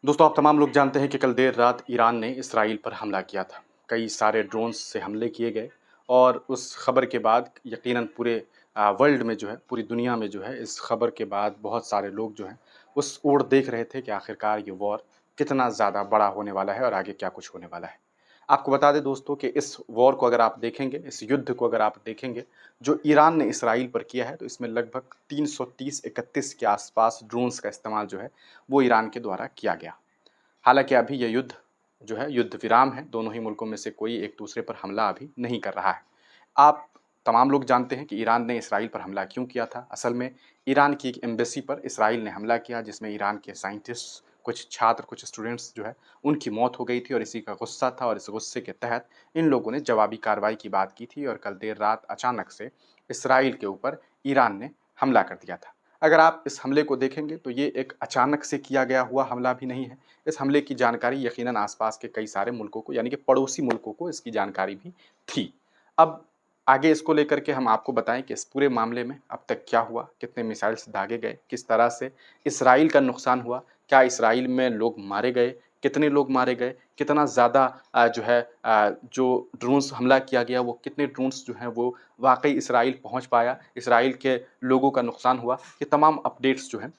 दोस्तों, आप तमाम लोग जानते हैं कि कल देर रात ईरान ने इसराइल पर हमला किया था। कई सारे ड्रोन्स से हमले किए गए और उस खबर के बाद यकीनन पूरे वर्ल्ड में जो है, पूरी दुनिया में जो है, इस खबर के बाद बहुत सारे लोग जो हैं, उस ओर देख रहे थे कि आखिरकार ये वॉर कितना ज़्यादा बड़ा होने वाला है और आगे क्या कुछ होने वाला है। आपको बता दें दोस्तों कि इस वॉर को अगर आप देखेंगे, इस युद्ध को अगर आप देखेंगे, जो ईरान ने इसराइल पर किया है, तो इसमें लगभग 330-31 के आसपास ड्रोन्स का इस्तेमाल जो है, वो ईरान के द्वारा किया गया। हालाँकि अभी ये युद्ध जो है युद्ध विराम है, दोनों ही मुल्कों में से कोई एक दूसरे पर हमला अभी नहीं कर रहा है। आप तमाम लोग जानते हैं कि ईरान ने इसराइल पर हमला क्यों किया था। असल में ईरान की एक एम्बेसी पर इसराइल ने हमला किया जिसमें ईरान के साइंटिस्ट, कुछ छात्र, कुछ स्टूडेंट्स जो है उनकी मौत हो गई थी और इसी का गुस्सा था और इस गुस्से के तहत इन लोगों ने जवाबी कार्रवाई की बात की थी और कल देर रात अचानक से इसराइल के ऊपर ईरान ने हमला कर दिया था। अगर आप इस हमले को देखेंगे तो ये एक अचानक से किया गया हुआ हमला भी नहीं है। इस हमले की जानकारी यकीनन आसपास के कई सारे मुल्कों को यानी कि पड़ोसी मुल्कों को इसकी जानकारी भी थी। अब आगे इसको लेकर के हम आपको बताएं कि इस पूरे मामले में अब तक क्या हुआ, कितने मिसाइल्स दागे गए, किस तरह से इसराइल का नुकसान हुआ, क्या इसराइल में लोग मारे गए, कितने लोग मारे गए, कितना ज़्यादा जो ड्रोन्स हमला किया गया वो कितने ड्रोन्स जो हैं वो वाकई इसराइल पहुंच पाया, इसराइल के लोगों का नुकसान हुआ, ये तमाम अपडेट्स जो हैं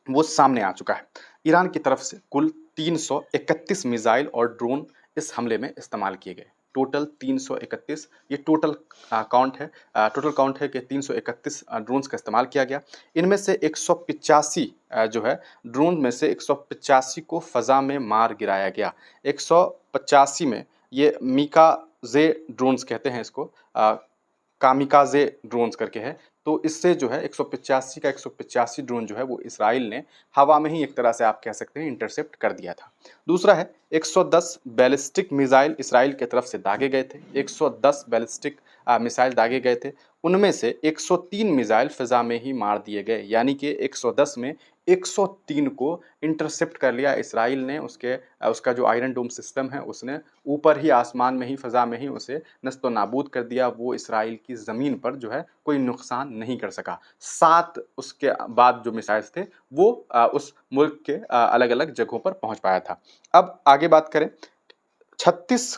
वो सामने आ चुका है। ईरान की तरफ से कुल 331 मिसाइल और ड्रोन इस हमले में इस्तेमाल किए गए। टोटल 331, ये टोटल काउंट है कि 331 ड्रोन्स का इस्तेमाल किया गया। इनमें से 185 जो है ड्रोन में से 185 को फ़ज़ा में मार गिराया गया। 185 में ये मीकाज़े ड्रोन्स कहते हैं इसको, कामिकाज़े ड्रोन्स करके है। तो इससे जो है 185 का 185 ड्रोन जो है वो इसराइल ने हवा में ही एक तरह से आप कह सकते हैं इंटरसेप्ट कर दिया था। दूसरा है 110 बैलिस्टिक मिसाइल इसराइल की तरफ से दागे गए थे। 110 बैलिस्टिक मिसाइल दागे गए थे। उनमें से 103 मिसाइल फ़िज़ा में ही मार दिए गए, यानी कि 110 में 103 को इंटरसेप्ट कर लिया इसराइल ने। उसका जो आयरन डोम सिस्टम है उसने ऊपर ही आसमान में ही फ़ज़ा में ही उसे नस्त नाबूद कर दिया। वो इसराइल की ज़मीन पर जो है कोई नुकसान नहीं कर सका। 7 उसके बाद जो मिसाइल्स थे वो उस मुल्क के अलग-अलग जगहों पर पहुंच पाया था। अब आगे बात करें, 36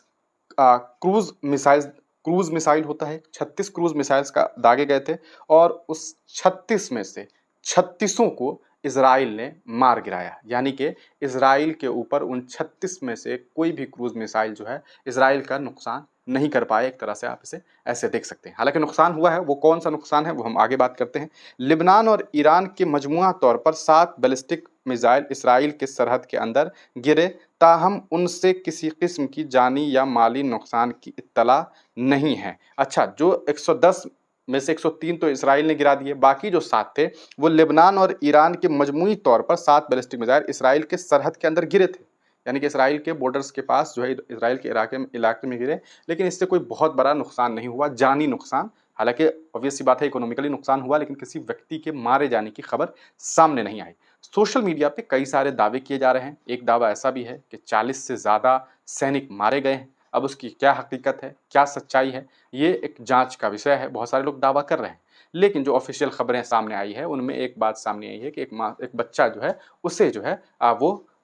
क्रूज़ मिसाइल होता है, 36 क्रूज़ मिसाइल्स का दागे गए थे और उस 36 में से 36 को इज़राइल ने मार गिराया। यानी कि इज़राइल के ऊपर उन 36 में से कोई भी क्रूज़ मिसाइल जो है इज़राइल का नुकसान नहीं कर पाए। एक तरह से आप इसे ऐसे देख सकते हैं। हालाँकि नुकसान हुआ है, वो कौन-सा नुकसान है वो हम आगे बात करते हैं। लेबनान और ईरान के मजमूआ तौर पर 7 बैलिस्टिक मिसाइल इसराइल के सरहद के अंदर गिरे, ताहम उनसे किसी किस्म की जानी या माली नुकसान की इत्तला नहीं है। अच्छा, जो 110 में से 103 तो इसराइल ने गिरा दिए, बाकी जो 7 थे वो लेबनान और ईरान के मजमूई तौर पर 7 बैलिस्टिक मिसाइल इसराइल के सरहद के अंदर गिरे थे। यानी कि इसराइल के बॉर्डर्स के पास जो है इसराइल के इलाके में गिरे, लेकिन इससे कोई बहुत बड़ा नुकसान नहीं हुआ, जानी नुकसान। हालाँकि ऑब्वियस सी बात है इकोनॉमिकली नुकसान हुआ, लेकिन किसी व्यक्ति के मारे जाने की खबर सामने नहीं आई। सोशल मीडिया पे कई सारे दावे किए जा रहे हैं। एक दावा ऐसा भी है कि 40 से ज़्यादा सैनिक मारे गए हैं। अब उसकी क्या हकीकत है, क्या सच्चाई है, ये एक जाँच का विषय है। बहुत सारे लोग दावा कर रहे हैं। लेकिन जो ऑफ़िशियल खबरें सामने आई है, उनमें एक बात सामने आई है कि एक बच्चा जो है, उसे जो है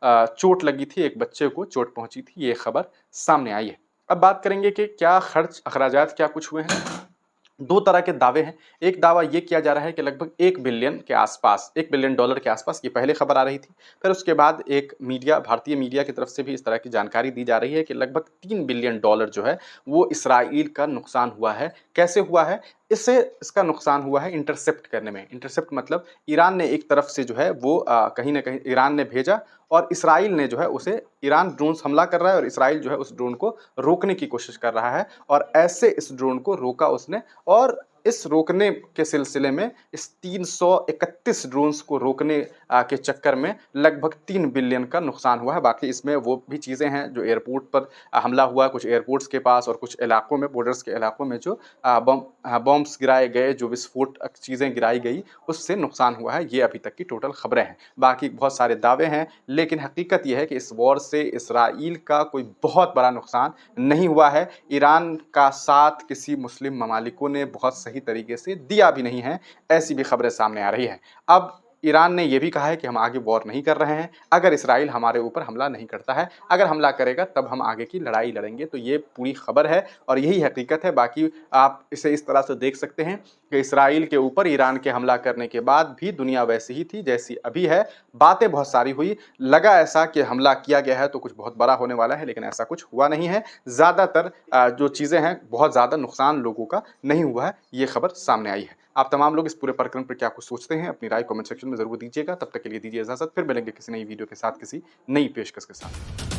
चोट लगी थी, एक बच्चे को चोट पहुँची थी, ये खबर सामने आई है। अब बात करेंगे कि क्या खर्च, अखराजात क्या कुछ हुए हैं? 2 तरह के दावे हैं। एक दावा ये किया जा रहा है कि लगभग 1 बिलियन के आसपास, $1 बिलियन के आसपास, ये पहले खबर आ रही थी। फिर उसके बाद एक मीडिया, भारतीय मीडिया की तरफ से भी इस तरह की जानकारी दी जा रही है कि लगभग $3 बिलियन जो है वो इसराइल का नुकसान हुआ है। कैसे हुआ है? इसका नुकसान हुआ है इंटरसेप्ट करने में। इंटरसेप्ट मतलब ईरान ने एक तरफ से जो है वो कहीं न कहीं ईरान ने भेजा और इसराइल ने जो है उसे, ईरान ड्रोन्स हमला कर रहा है और इसराइल जो है उस ड्रोन को रोकने की कोशिश कर रहा है और ऐसे इस ड्रोन को रोका उसने। और इस रोकने के सिलसिले में इस 331 ड्रोन्स को रोकने के चक्कर में लगभग 3 बिलियन का नुकसान हुआ है। बाकी इसमें वो भी चीज़ें हैं जो एयरपोर्ट पर हमला हुआ, कुछ एयरपोर्ट्स के पास और कुछ इलाकों में, बॉर्डर्स के इलाकों में जो बॉम्ब्स गिराए गए, जो विस्फोटक चीज़ें गिराई गई, उससे नुकसान हुआ है। ये अभी तक की टोटल खबरें हैं। बाकी बहुत सारे दावे हैं, लेकिन हकीकत ये है कि इस वॉर से इसराइल का कोई बहुत बड़ा नुकसान नहीं हुआ है। ईरान का साथ किसी मुस्लिम ममालिकों ने बहुत सही तरीके से दिया भी नहीं है, ऐसी भी खबरें सामने आ रही हैं। अब ईरान ने ये भी कहा है कि हम आगे वॉर नहीं कर रहे हैं, अगर इसराइल हमारे ऊपर हमला नहीं करता है, अगर हमला करेगा तब हम आगे की लड़ाई लड़ेंगे। तो ये पूरी खबर है और यही हकीकत है। बाकी आप इसे इस तरह से देख सकते हैं कि इसराइल के ऊपर ईरान के हमला करने के बाद भी दुनिया वैसी ही थी जैसी अभी है। बातें बहुत सारी हुई, लगा ऐसा कि हमला किया गया है तो कुछ बहुत बड़ा होने वाला है, लेकिन ऐसा कुछ हुआ नहीं है। ज़्यादातर जो चीज़ें हैं, बहुत ज़्यादा नुकसान लोगों का नहीं हुआ है, ये खबर सामने आई है। आप तमाम लोग इस पूरे प्रकरण पर क्या कुछ सोचते हैं? अपनी राय कमेंट सेक्शन में ज़रूर दीजिएगा। तब तक के लिए दीजिए इजाज़त, फिर मिलेंगे किसी नई वीडियो के साथ, किसी नई पेशकश के साथ।